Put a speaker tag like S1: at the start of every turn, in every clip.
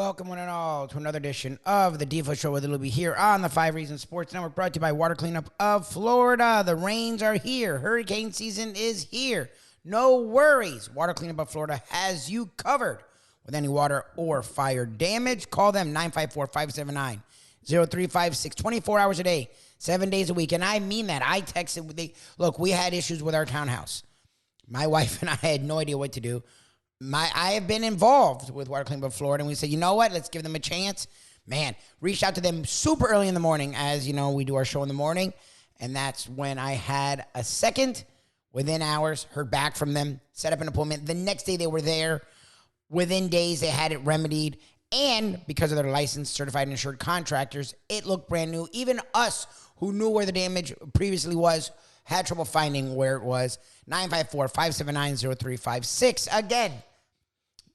S1: Welcome one and all to another edition of the Defo Show with Lubie here on the 5 Reasons Sports Network, brought to you by Water Cleanup of Florida. The rains are here. Hurricane season is here. No worries. Water Cleanup of Florida has you covered with any water or fire damage. Call them 954-579-0356, 24 hours a day, 7 days a week. And I mean that. I texted. Look, we had issues with our townhouse. My wife and I had no idea what to do. I have been involved with Water Cleanup of Florida, and we said, you know what? Let's give them a chance. Man, reached out to them super early in the morning, as you know, we do our show in the morning, and that's when I had a second within hours, heard back from them, set up an appointment. The next day they were there. Within days, they had it remedied, and because of their licensed, certified, and insured contractors, it looked brand new. Even us, who knew where the damage previously was, had trouble finding where it was. 954-579-0356. Again,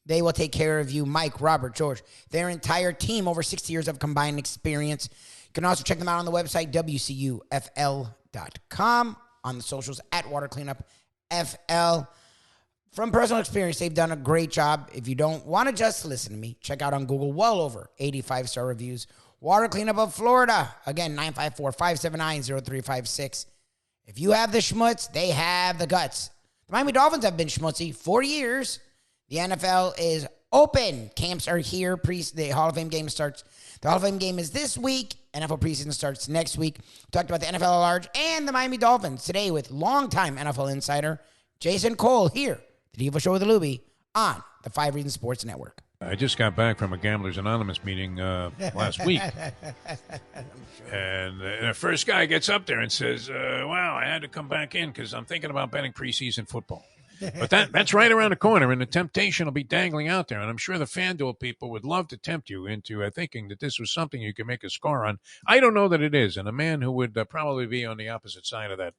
S1: they will take care of you. Mike, Robert, George, their entire team, over 60 years of combined experience. You can also check them out on the website, WCUFL.com, on the socials, at Water Cleanup FL. From personal experience, they've done a great job. If you don't want to just listen to me, check out on Google, well over 85-star reviews. Water Cleanup of Florida. Again, 954-579-0356. If you have the schmutz, they have the guts. The Miami Dolphins have been schmutzy for years. The NFL is open. Camps are here. The Hall of Fame game starts. The Hall of Fame game is this week. NFL preseason starts next week. We talked about the NFL at large and the Miami Dolphins today with longtime NFL insider Jason Cole here, the Defo Show with Lubie on the 5 Reasons Sports Network.
S2: I just got back from a Gamblers Anonymous meeting last week. And the first guy gets up there and says, wow, I had to come back in because I'm thinking about betting preseason football. But that's right around the corner, and the temptation will be dangling out there. And I'm sure the FanDuel people would love to tempt you into thinking that this was something you could make a score on. I don't know that it is. And a man who would probably be on the opposite side of that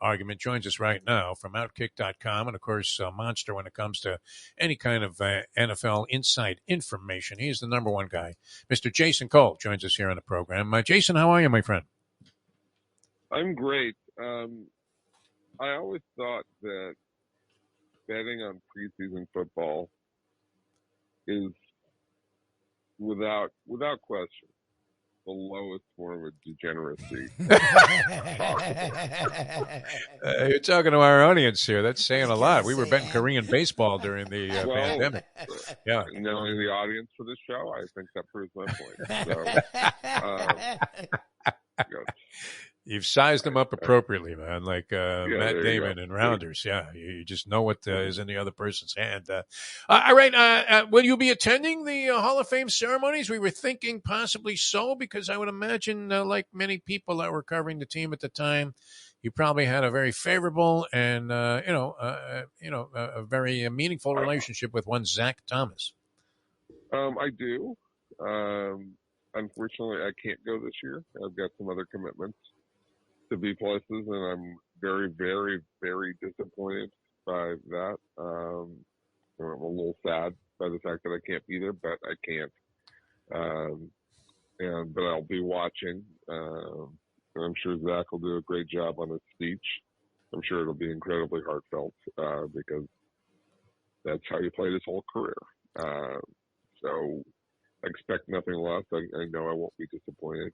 S2: argument joins us right now from Outkick.com, and of course monster when it comes to any kind of NFL inside information. He's the number one guy. Mr. Jason Cole joins us here on the program. Jason, how are you, my friend?
S3: I'm great. I always thought that betting on preseason football is without question the lowest form of degeneracy.
S2: You're talking to our audience here. That's saying a lot. We were betting Korean baseball during the pandemic. Yeah.
S3: Not only the audience for this show, I think that proves my point. So,
S2: you've sized them up appropriately, man, like Matt Damon and Rounders. Yeah, you just know what is in the other person's hand. All right, will you be attending the Hall of Fame ceremonies? We were thinking possibly so, because I would imagine, like many people that were covering the team at the time, you probably had a very favorable and a very meaningful relationship with one Zach Thomas.
S3: I do. Unfortunately, I can't go this year. I've got some other commitments to be places, and I'm very, very, very disappointed by that. I'm a little sad by the fact that I can't be there, but I can't. But I'll be watching. And I'm sure Zach will do a great job on his speech. I'm sure it'll be incredibly heartfelt because that's how he played his whole career. So I expect nothing less. I know I won't be disappointed.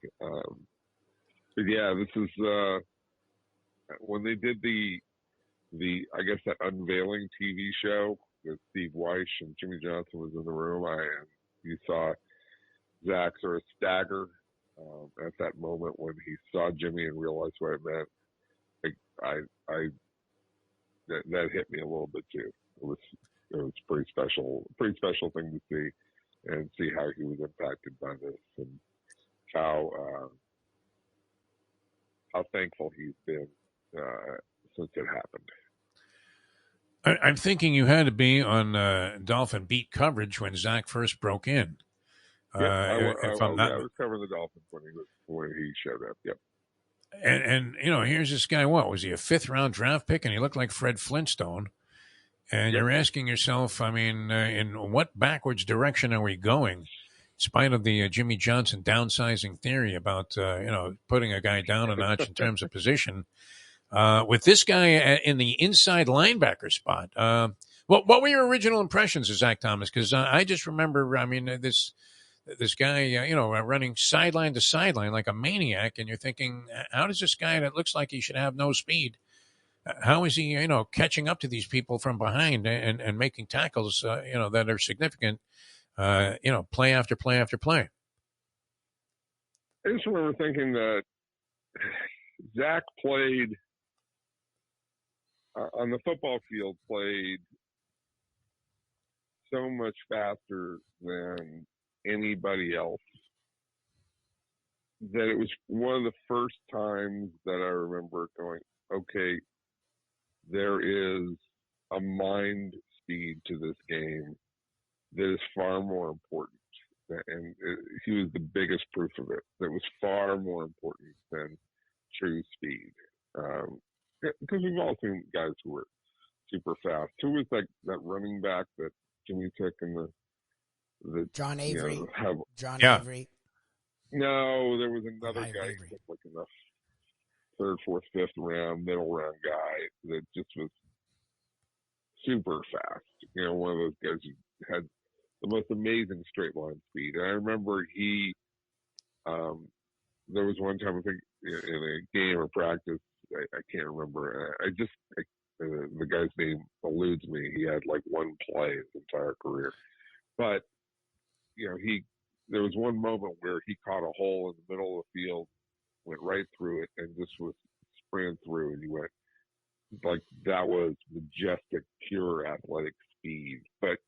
S3: But yeah, this is when they did the I guess that unveiling TV show with Steve Weish and Jimmy Johnson was in the room. You saw Zach sort of stagger at that moment when he saw Jimmy and realized what it meant. That hit me a little bit too. It was pretty special thing to see, and see how he was impacted by this, and how thankful he's been since it happened.
S2: I'm thinking you had to be on Dolphin beat coverage when Zach first broke in.
S3: I was covering the Dolphins when he showed up. Yep.
S2: And here's this guy. What was he, a 5th round draft pick? And he looked like Fred Flintstone. And you're asking yourself, I mean, in what backwards direction are we going? In spite of the Jimmy Johnson downsizing theory about, putting a guy down a notch in terms of position, with this guy in the inside linebacker spot. What were your original impressions of Zach Thomas? Because I just remember, this this guy, running sideline to sideline like a maniac, and you're thinking, how does this guy that looks like he should have no speed, how is he, catching up to these people from behind and making tackles, that are significant, play after play after play?
S3: I just remember thinking that Zach played on the football field, played so much faster than anybody else that it was one of the first times that I remember going, okay, there is a mind speed to this game that is far more important. And he was the biggest proof of it. That was far more important than true speed. Because we've all seen guys who were super fast. Who was like that running back that Jimmy took in the
S1: John Avery. John
S2: Yeah.
S1: Avery.
S3: No, there was another guy
S1: Avery.
S3: who took like in the third, fourth, fifth round, middle round guy that just was super fast. One of those guys who had the most amazing straight line speed. And I remember there was one time, I think, in a game or practice, I can't remember. The guy's name eludes me. He had like one play his entire career. But, there was one moment where he caught a hole in the middle of the field, went right through it, and just was sprinting through. And he went, like, that was majestic, pure athletic speed. But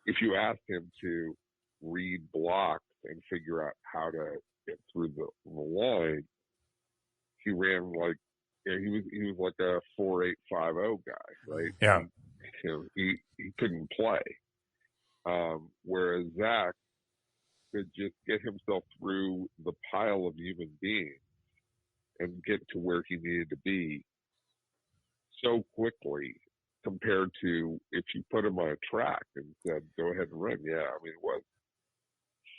S3: if you asked him to read blocks and figure out how to get through the line, he ran like, he was like a 4.850 guy, right?
S2: Yeah.
S3: He couldn't play. Whereas Zach could just get himself through the pile of human beings and get to where he needed to be so quickly compared to if you put him on a track and said, go ahead and run. Yeah, I mean, it was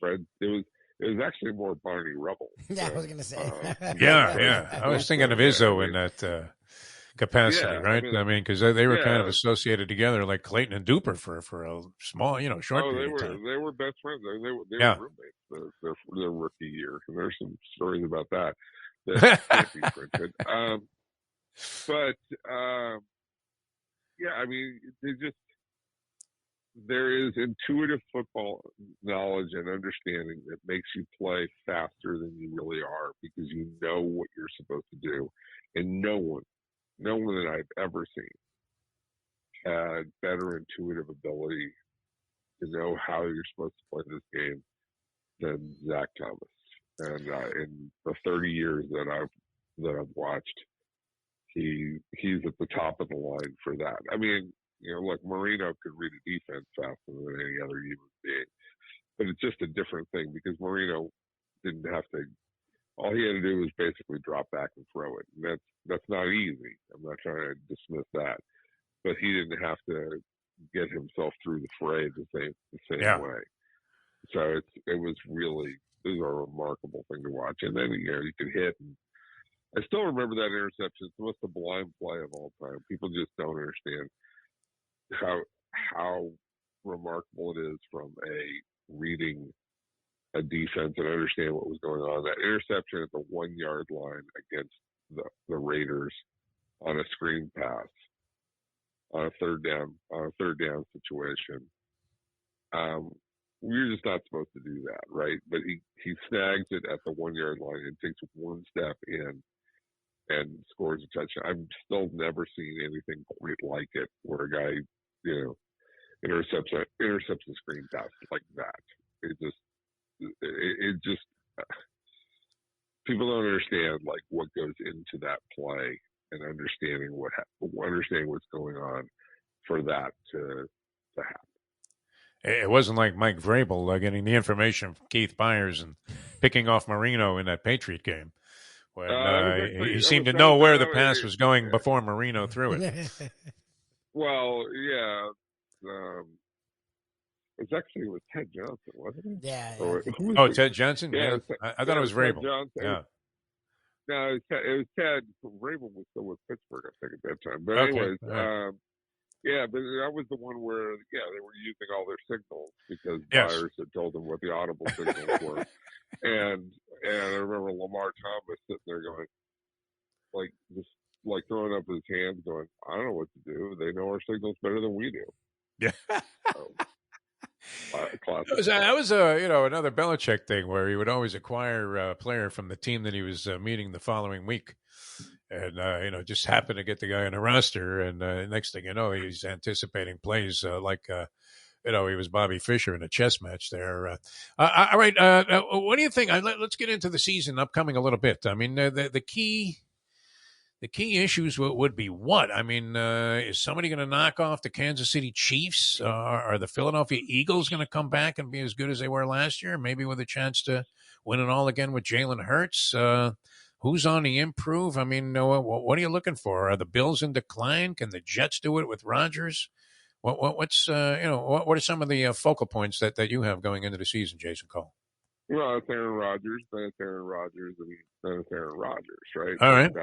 S3: Fred. It was actually more Barney Rubble.
S1: Yeah, I was going to say.
S2: Yeah. I was thinking of Izzo in that capacity, right?
S3: I mean,
S2: because they were kind of associated together, like Clayton and Duper for a small, short period of time.
S3: They were best friends. They
S2: Yeah.
S3: were roommates their rookie year, and there's some stories about that can't be printed. Yeah, I mean, there is intuitive football knowledge and understanding that makes you play faster than you really are because you know what you're supposed to do, and no one that I've ever seen had better intuitive ability to know how you're supposed to play this game than Zach Thomas. And in the 30 years that I've watched, he's at the top of the line for that. I mean, look, Marino could read a defense faster than any other human being, but it's just a different thing because Marino didn't have to. All he had to do was basically drop back and throw it, and that's not easy. I'm not trying to dismiss that, but he didn't have to get himself through the fray the same way. So it was a remarkable thing to watch. And then you could hit. And I still remember that interception. It's the most sublime play of all time. People just don't understand how remarkable it is from reading a defense and understand what was going on. That interception at the 1 yard line against the Raiders on a screen pass on a third down situation. We're just not supposed to do that, right? But he snags it at the 1 yard line and takes one step in and scores a touchdown. I've still never seen anything quite like it, where a guy, intercepts a screen pass like that. It just people don't understand like what goes into that play and understanding what's going on for that to happen.
S2: It wasn't like Mike Vrabel getting the information from Keith Byers and picking off Marino in that Patriot game. When he seemed to know where the pass was going before Marino threw it.
S3: Well, yeah. It was Ted Johnson, wasn't it?
S1: Yeah.
S2: Ted Johnson? Yeah. I thought it was Vrabel.
S3: Yeah. No, it was Ted. Vrabel was still with Pittsburgh, I think, at that time. But anyways, Yeah, but that was the one where they were using all their signals because
S2: Yes.
S3: buyers had told them what the audible signals were, and I remember Lamar Thomas sitting there going just throwing up his hands, going, I don't know what to do. They know our signals better than we do.
S2: Yeah.
S3: So, classic.
S2: That was another Belichick thing where he would always acquire a player from the team that he was meeting the following week. And, just happened to get the guy on the roster. And next thing you know, he's anticipating plays he was Bobby Fischer in a chess match there. All right. What do you think? Let's get into the season upcoming a little bit. I mean, the key issues would be what? I mean, is somebody going to knock off the Kansas City Chiefs? Are the Philadelphia Eagles going to come back and be as good as they were last year, maybe with a chance to win it all again with Jalen Hurts? Who's on the improve? I mean, what are you looking for? Are the Bills in decline? Can the Jets do it with Rodgers? What are some of the focal points that you have going into the season, Jason Cole?
S3: Well, it's Aaron Rodgers, then it's Aaron Rodgers, and then it's Aaron Rodgers, right?
S2: All right.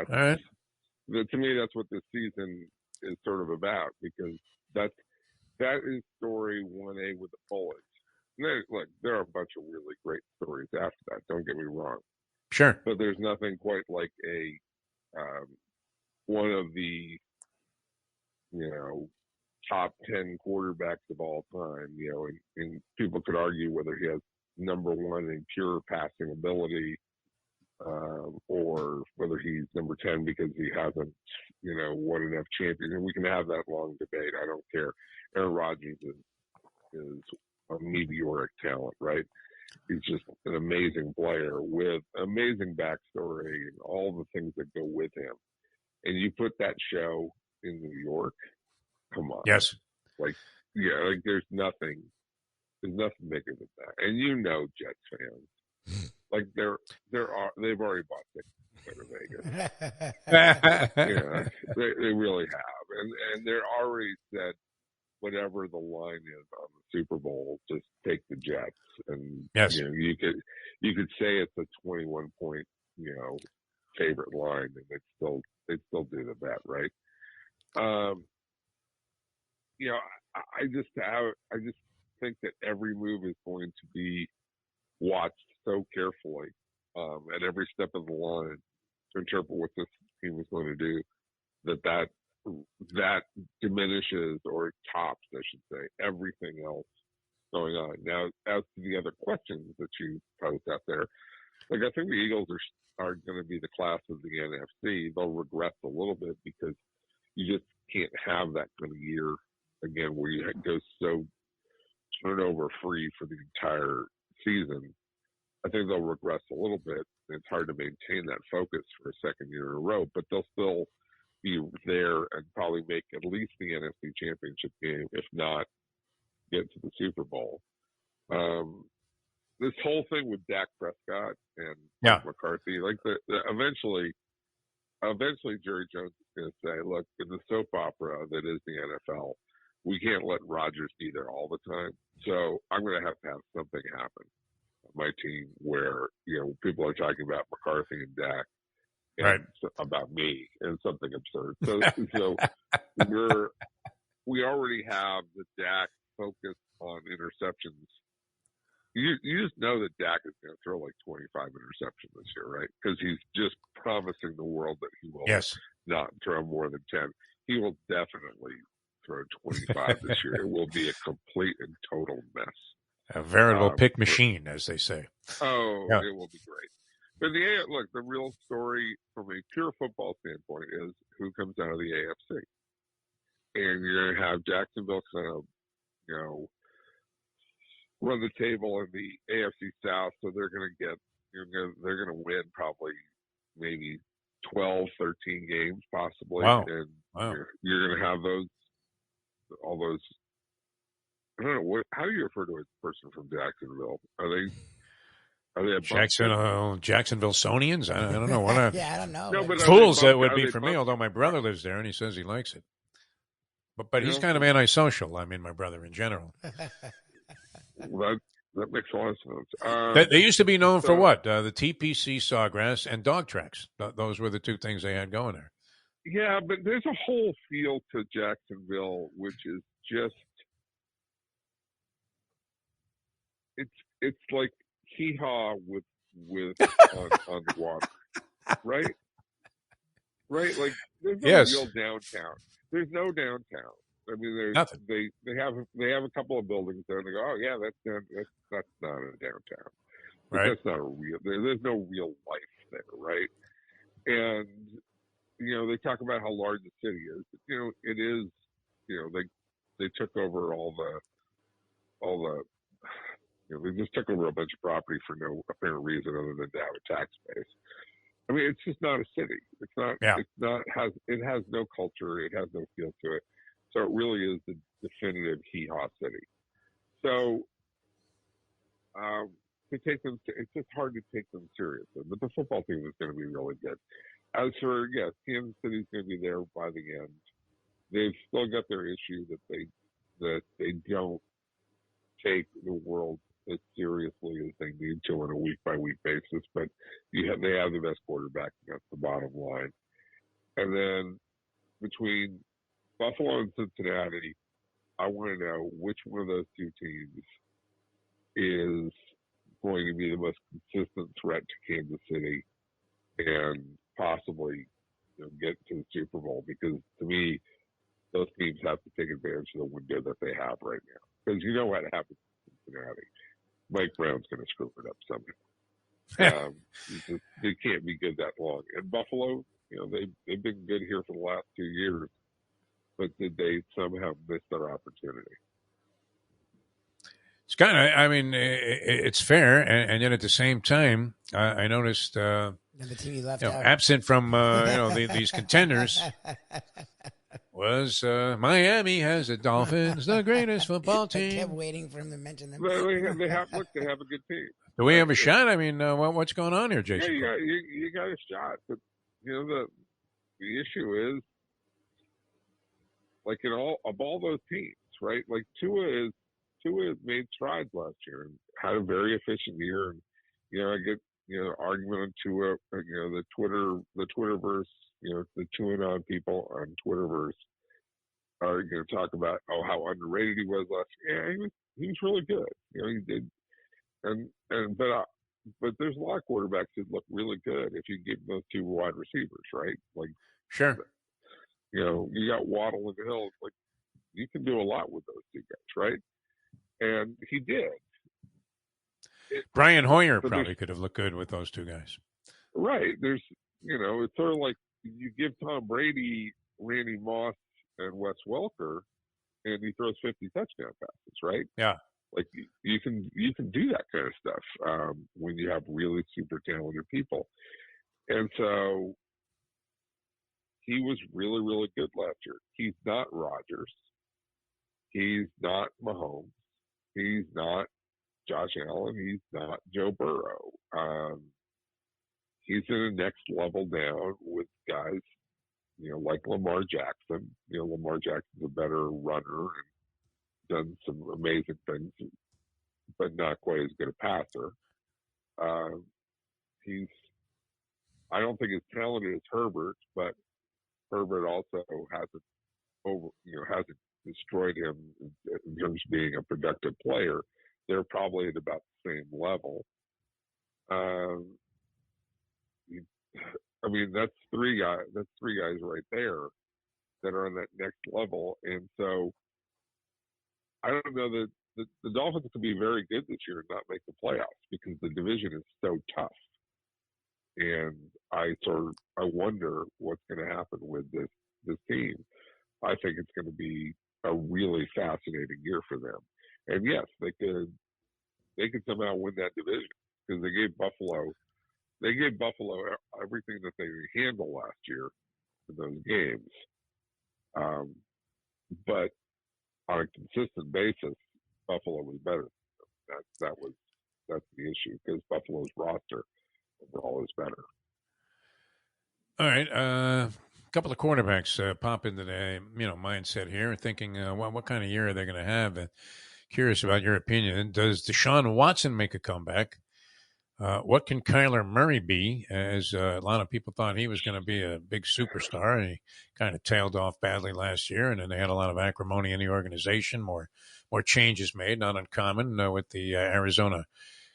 S3: To me, that's what this season is sort of about, because that is story 1A with the Bullets. Look, there are a bunch of really great stories after that. Don't get me wrong.
S2: Sure.
S3: But there's nothing quite like one of the top 10 quarterbacks of all time. And people could argue whether he has number one in pure passing ability, or whether he's number 10 because he hasn't, won enough champions. And we can have that long debate. I don't care. Aaron Rodgers is a meteoric talent, right? He's just an amazing player with amazing backstory and all the things that go with him. And you put that show in New York, come on.
S2: Yes.
S3: There's nothing bigger than that. And Jets fans. They've already bought tickets to Vegas. They really have, and they're already said whatever the line is on the Super Bowl, just take the Jets. And
S2: yes,
S3: you could say it's a 21-point favorite line, and they'd still do the bet, right? I just think that every move is going to be watched so carefully at every step of the line to interpret what this team is going to do, that diminishes or tops, I should say, everything else going on. Now, as to the other questions that you posed out there, I think the Eagles are going to be the class of the NFC. They'll regress a little bit because you just can't have that kind of year again where you go so turnover free for the entire season. I think they'll regress a little bit. It's hard to maintain that focus for a second year in a row, but they'll still be there and probably make at least the NFC Championship game, if not get to the Super Bowl. This whole thing with Dak Prescott and Mike McCarthy, eventually Jerry Jones is going to say, look, in the soap opera that is the NFL, we can't let Rodgers be there all the time. So I'm going to have something happen on my team where, people are talking about McCarthy and Dak and about me and something absurd. So we already have the Dak focus on interceptions. You just know that Dak is going to throw 25 interceptions this year, right? Because he's just promising the world that he will not throw more than 10. He will definitely throw 25 this year. It will be a complete and total mess.
S2: A veritable pick machine, as they say.
S3: It will be great. But the real story from a pure football standpoint is who comes out of the AFC. And you're going to have Jacksonville kind of, run the table in the AFC South, so they're going to win probably maybe 12, 13 games possibly.
S2: Wow.
S3: And you're going to have all those. I don't know how do you refer to a person from Jacksonville? Are they
S2: Jacksonville Sonians? I don't know what.
S1: I don't know.
S2: No, but fools that would be for me. Although my brother lives there and he says he likes it. But he's kind of antisocial. I mean, my brother in general.
S3: Well, that makes a lot of sense.
S2: They used to be known for what? The TPC Sawgrass and dog tracks. Those were the two things they had going there.
S3: Yeah, but there's a whole feel to Jacksonville, which is just it's like hee haw with on the water, right? Right? Like there's no
S2: Yes.
S3: real downtown. There's no downtown. I mean,
S2: Nothing.
S3: they have a couple of buildings there, and they go, oh yeah, that's not a downtown. But
S2: Right.
S3: that's not a real. There's no real life there, right? And they talk about how large the city is. It is. They took over all the. They just took over a bunch of property for no apparent reason other than to have a tax base. I mean, it's just not a city. It's not.
S2: Yeah.
S3: It's not. It has no culture. It has no feel to it. So it really is the definitive hee-haw city. So to take them, it's just hard to take them seriously. But the football team is going to be really good. As for Kansas City's going to be there by the end. They've still got their issue that they don't take the world as seriously as they need to on a week by week basis. But they have the best quarterback. That's the bottom line. And then between Buffalo and Cincinnati, I want to know which one of those two teams is going to be the most consistent threat to Kansas City and possibly get to the Super Bowl. Because to me, those teams have to take advantage of the window that they have right now. Because you know what happens in Cincinnati. Mike Brown's going to screw it up somehow. They can't be good that long. And Buffalo, they've been good here for the last 2 years, but did they somehow miss their opportunity?
S2: It's kind of, I mean, it's fair, and yet at the same time, I noticed,
S1: the team you left out.
S2: absent from these contenders was Miami has the Dolphins, the greatest football team.
S1: I kept waiting for him to mention them.
S3: They have a good team.
S2: Do we have a shot? I mean, what's going on here, Jason?
S3: Yeah, you got a shot, but the issue is like of all those teams, right? Like Tua made strides last year and had a very efficient year. And I get argument on Tua, the Twitterverse, the Tua people on Twitterverse are going to talk about how underrated he was last year. Yeah, he was really good. He did, but there's a lot of quarterbacks that look really good if you give those two wide receivers, right? Like
S2: sure,
S3: you got Waddle and Hill. Like you can do a lot with those two guys, right? And he did.
S2: Brian Hoyer probably could have looked good with those two guys.
S3: Right. There's, it's sort of like you give Tom Brady, Randy Moss, and Wes Welker, and he throws 50 touchdown passes, right?
S2: Yeah.
S3: Like you can do that kind of stuff when you have really super talented people. And so he was really, really good last year. He's not Rodgers. He's not Mahomes. He's not Josh Allen. He's not Joe Burrow. He's in the next level down with guys, like Lamar Jackson. Lamar Jackson's a better runner and done some amazing things, but not quite as good a passer. I don't think as talented as Herbert, but Herbert also hasn't destroyed him in terms of being a productive player. They're probably at about the same level. I mean, that's three guys right there that are on that next level. And so I don't know that the Dolphins could be very good this year and not make the playoffs because the division is so tough. And I wonder what's going to happen with this team. I think it's going to be a really fascinating year for them. And yes, they could somehow win that division because they gave Buffalo everything that they handled last year in those games. But on a consistent basis, Buffalo was better. That's the issue because Buffalo's roster overall is better.
S2: All right, a couple of quarterbacks pop into the mindset here, thinking what kind of year are they going to have? Curious about your opinion. Does Deshaun Watson make a comeback? What can Kyler Murray be? As a lot of people thought he was going to be a big superstar, and he kind of tailed off badly last year. And then they had a lot of acrimony in the organization, more changes made, not uncommon with the Arizona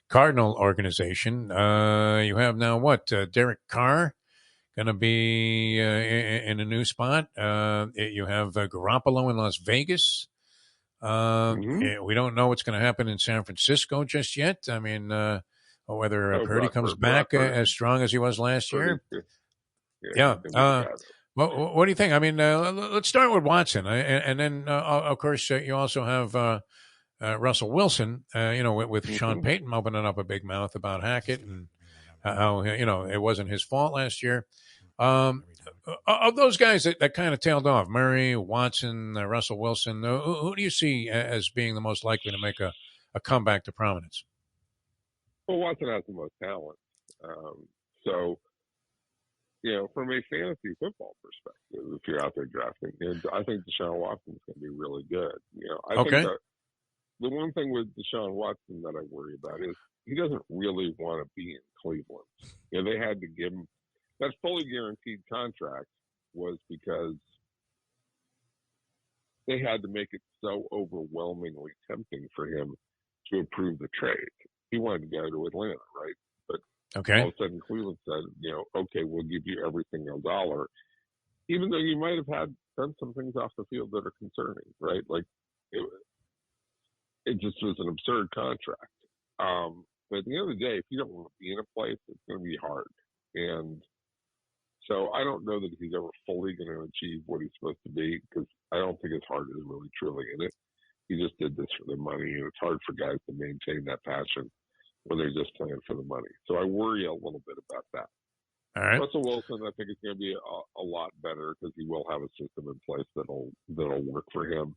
S2: Cardinal organization. You have now what? Derek Carr going to be in a new spot. You have Garoppolo in Las Vegas. We don't know what's going to happen in San Francisco just yet. I mean, or whether Purdy comes back as strong as he was last year. Yeah. What do you think? I mean, let's start with Watson, and then of course you also have Russell Wilson. With Sean Payton opening up a big mouth about Hackett and how it wasn't his fault last year. Of those guys that kind of tailed off, Murray, Watson, Russell Wilson, who do you see as being the most likely to make a comeback to prominence?
S3: Well, Watson has the most talent. So, from a fantasy football perspective, if you're out there drafting, I think Deshaun Watson's going to be really good. I think that the one thing with Deshaun Watson that I worry about is he doesn't really want to be in Cleveland. They had to give him that fully guaranteed contract was because they had to make it so overwhelmingly tempting for him to approve the trade. He wanted to go to Atlanta, right? But all of a sudden Cleveland said, okay, we'll give you every single dollar, even though you might have done some things off the field that are concerning, right? Like it just was an absurd contract. But at the end of the day, if you don't want to be in a place, it's going to be hard. And so I don't know that he's ever fully going to achieve what he's supposed to be, because I don't think his heart is really truly in it. He just did this for the money, and it's hard for guys to maintain that passion when they're just playing for the money. So I worry a little bit about that.
S2: All right.
S3: Russell Wilson, I think, is going to be a lot better because he will have a system in place that'll work for him.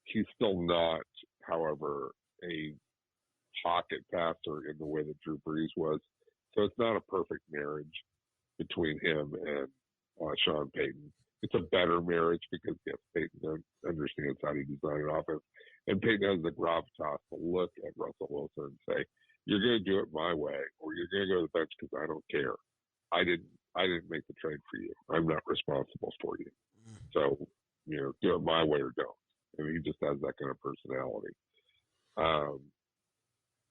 S3: He's still not, however, a pocket passer in the way that Drew Brees was. So it's not a perfect marriage between him and Sean Payton. It's a better marriage because, yes, Payton understands how to design an offense. And Payton has the gravitas to look at Russell Wilson and say, you're going to do it my way, or you're going to go to the bench because I don't care. I didn't make the trade for you. I'm not responsible for you. So, do it my way or don't. And he just has that kind of personality.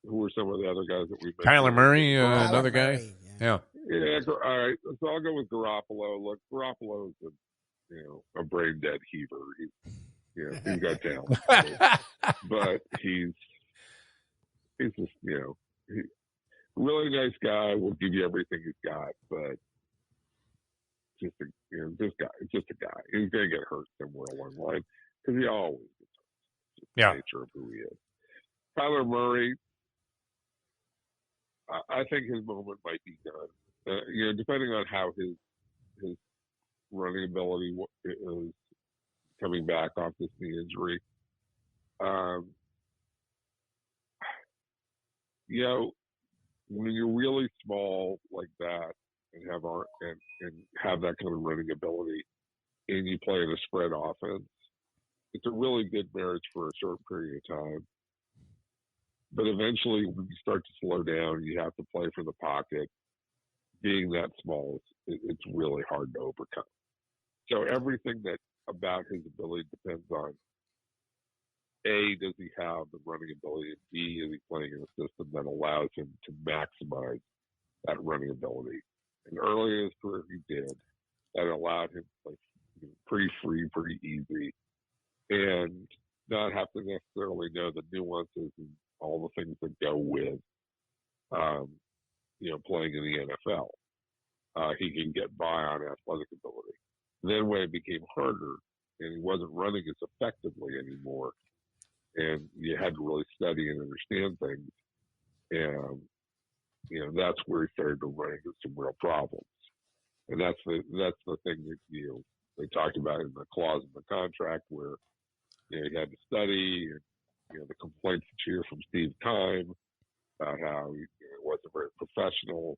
S3: Who are some of the other guys that we've mentioned?
S2: Kyler Murray, another guy. Yeah.
S3: All right. So I'll go with Garoppolo. Look, Garoppolo is a brain dead heaver. He's got talent, but he's just really nice guy. Will give you everything he's got, but just a guy. He's gonna get hurt somewhere along the line because he always gets hurt. It's the nature of who he is. Kyler Murray, I think his moment might be done. Depending on how his running ability is coming back off this knee injury. When you're really small like that and have that kind of running ability, and you play in a spread offense, it's a really good marriage for a short period of time. But eventually, when you start to slow down, you have to play from the pocket. Being that small, it's really hard to overcome. So everything about his ability depends on, A, does he have the running ability, and B, is he playing in a system that allows him to maximize that running ability. And early in his career, he did. That allowed him to play pretty free, pretty easy, and not have to necessarily know the nuances and all the things that go with, playing in the NFL. He can get by on athletic ability. Then when it became harder and he wasn't running as effectively anymore, and you had to really study and understand things, and that's where he started to run into some real problems. And that's the thing that they talked about in the clause in the contract where he had to study, and the complaints that you hear from Steve Keim about how he wasn't very professional.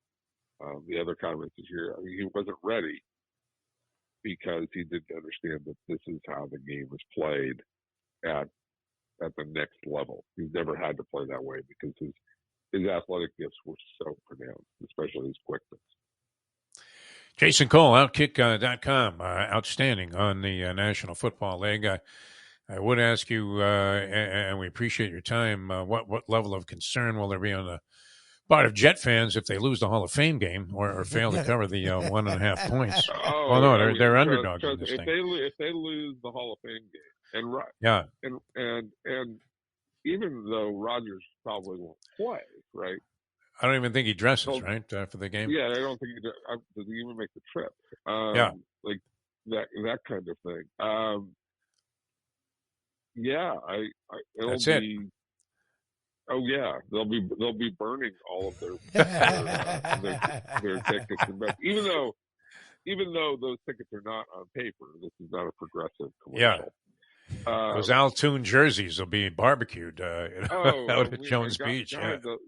S3: The other comments that you hear, he wasn't ready because he didn't understand that this is how the game is played at the next level. He's never had to play that way because his his athletic gifts were so pronounced, especially his quickness.
S2: Jason Cole, Outkick.com, outstanding on the National Football League. I would ask you, and we appreciate your time, what level of concern will there be on the part of Jet fans if they lose the Hall of Fame game or fail to cover the 1.5 points?
S3: Oh,
S2: well, no,
S3: I mean,
S2: they're underdogs in this
S3: if
S2: thing.
S3: if they lose the Hall of Fame game, and
S2: yeah,
S3: and even though Rodgers probably won't play, right?
S2: I don't even think he dresses, right, for the game.
S3: Yeah, I don't think does he even make the trip. Like that kind of thing. Yeah, it'll
S2: That's
S3: be.
S2: it.
S3: Oh yeah, they'll be burning all of their tickets, even though those tickets are not on paper. This is not a progressive commercial.
S2: Yeah. Those Altoon jerseys will be barbecued out at Jones Beach.
S3: They'll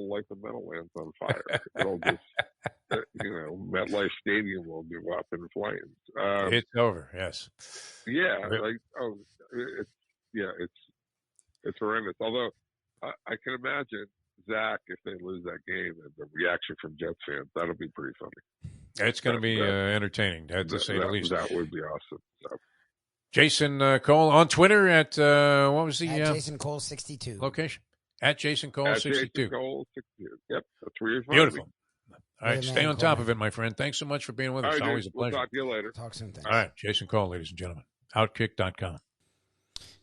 S3: light the Meadowlands on fire. It'll just, MetLife Stadium will be up in flames.
S2: It's over. Yes.
S3: Yeah. It's horrendous. Although I can imagine Zach, if they lose that game, and the reaction from Jets fans, that'll be pretty funny.
S2: It's going to be entertaining, to say the least.
S3: That would be awesome. So.
S2: Jason Cole on Twitter at what was the
S1: Jason Cole 62
S2: location? At Jason Cole 62.
S3: Jason Cole 62. Yep, that's where you're
S2: beautiful.
S3: Me.
S2: All right, stay on top of it, my friend. Thanks so much for being with us.
S3: Right,
S2: always a pleasure.
S3: We'll talk to you later.
S1: Talk soon. Thanks.
S2: All right, Jason Cole, ladies and gentlemen. Outkick.com.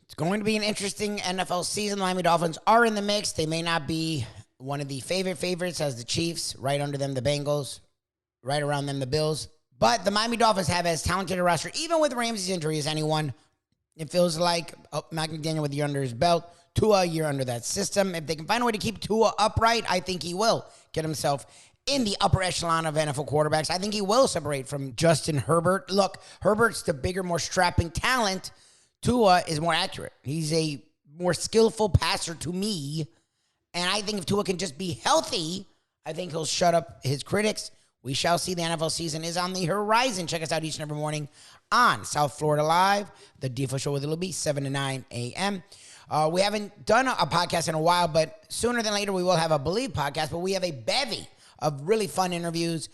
S1: It's going to be an interesting NFL season. The Miami Dolphins are in the mix. They may not be one of the favorites as the Chiefs. Right under them, the Bengals. Right around them, the Bills. But the Miami Dolphins have as talented a roster, even with Ramsey's injury, as anyone. It feels like Mike McDaniel with a year under his belt. Tua a year under that system. If they can find a way to keep Tua upright, I think he will get himself in the upper echelon of NFL quarterbacks. I think he will separate from Justin Herbert. Look, Herbert's the bigger, more strapping talent. Tua is more accurate. He's a more skillful passer to me. And I think if Tua can just be healthy, I think he'll shut up his critics. We shall see. The NFL season is on the horizon. Check us out each and every morning on South Florida Live, the Defo Show with Lubie, 7 to 9 a.m. We haven't done a podcast in a while, but sooner than later we will have a Believe podcast. But we have a bevy of really fun interviews.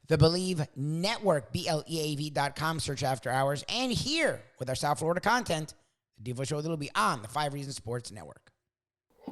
S1: The Believe Network, BLEAV.com, search after hours. And here with our South Florida content, the Defo Show with Lubie on the 5 Reasons Sports Network.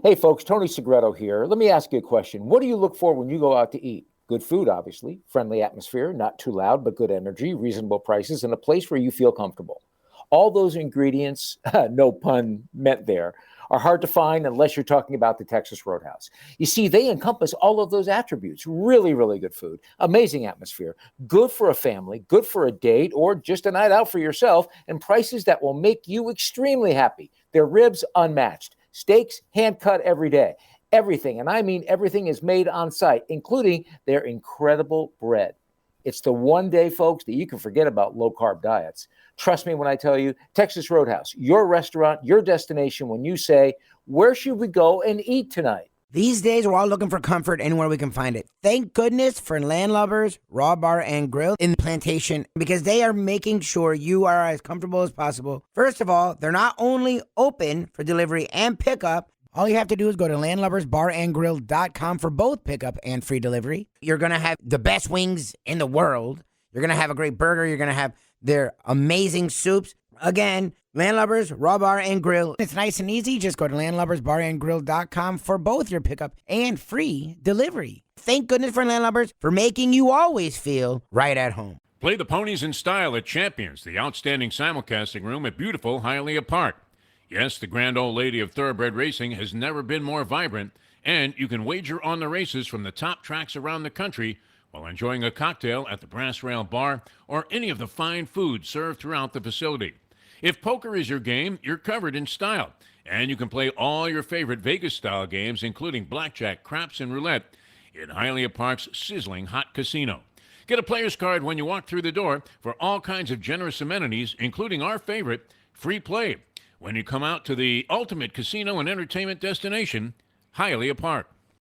S4: Hey, folks, Tony Segreto here. Let me ask you a question. What do you look for when you go out to eat? Good food, obviously, friendly atmosphere, not too loud, but good energy, reasonable prices, and a place where you feel comfortable. All those ingredients, no pun meant there, are hard to find unless you're talking about the Texas Roadhouse. You see, they encompass all of those attributes. Really, really good food, amazing atmosphere, good for a family, good for a date, or just a night out for yourself, and prices that will make you extremely happy. Their ribs unmatched, steaks hand-cut every day. Everything, and I mean everything, is made on site, including their incredible bread. It's the one day, folks, that you can forget about low-carb diets. Trust me when I tell you, Texas Roadhouse, your restaurant, your destination when you say, where should we go and eat tonight?
S1: These days, we're all looking for comfort anywhere we can find it. Thank goodness for Landlubbers Raw Bar and Grill in Plantation, because they are making sure you are as comfortable as possible. First of all, they're not only open for delivery and pickup. All you have to do is go to landlubbersbarandgrill.com for both pickup and free delivery. You're going to have the best wings in the world. You're going to have a great burger. You're going to have their amazing soups. Again, Landlubbers, Raw Bar and Grill. It's nice and easy. Just go to landlubbersbarandgrill.com for both your pickup and free delivery. Thank goodness for Landlubbers for making you always feel right at home.
S5: Play the ponies in style at Champions, the outstanding simulcasting room at beautiful Hialeah Park. Yes, the grand old lady of thoroughbred racing has never been more vibrant, and you can wager on the races from the top tracks around the country while enjoying a cocktail at the Brass Rail Bar or any of the fine food served throughout the facility. If poker is your game, you're covered in style, and you can play all your favorite Vegas-style games, including blackjack, craps, and roulette, in Hialeah Park's sizzling hot casino. Get a player's card when you walk through the door for all kinds of generous amenities, including our favorite, free play, when you come out to the ultimate casino and entertainment destination, Hialeah Park.